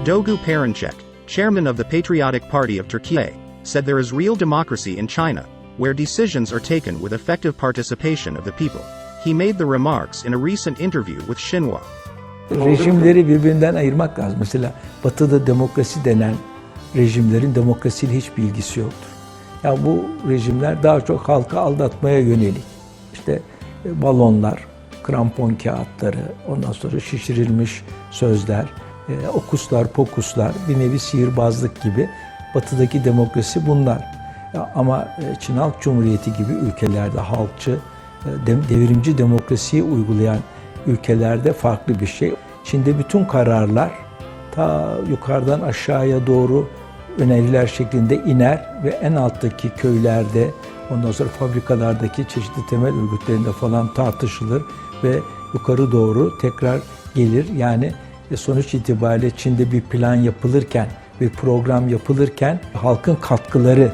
Dogu Perinçek, chairman of the Patriotic Party of Turkey, said there is real democracy in China, where decisions are taken with effective participation of the people. He made the remarks in a recent interview with Xinhua. Rejimleri birbirinden ayırmak lazım. Mesela Batı'da demokrasi denen rejimlerin demokrasiyle hiçbir ilgisi yoktur. Ya bu rejimler daha çok halkı aldatmaya yönelik. İşte balonlar, krampon kağıtları, ondan sonra şişirilmiş sözler, okuslar, pokuslar, bir nevi sihirbazlık gibi. Batı'daki demokrasi bunlar. Ama Çin Halk Cumhuriyeti gibi ülkelerde halkçı, devrimci demokrasiyi uygulayan ülkelerde farklı bir şey. Çin'de bütün kararlar ta yukarıdan aşağıya doğru öneriler şeklinde iner ve en alttaki köylerde, ondan sonra fabrikalardaki çeşitli temel örgütlerinde falan tartışılır ve yukarı doğru tekrar gelir. Yani sonuç itibariyle Çin'de bir plan yapılırken, bir program yapılırken halkın katkıları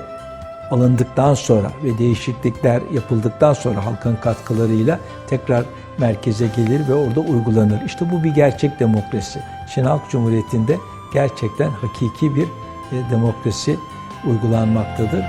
alındıktan sonra ve değişiklikler yapıldıktan sonra halkın katkılarıyla tekrar merkeze gelir ve orada uygulanır. İşte bu bir gerçek demokrasi. Çin Halk Cumhuriyeti'nde gerçekten hakiki bir demokrasi uygulanmaktadır.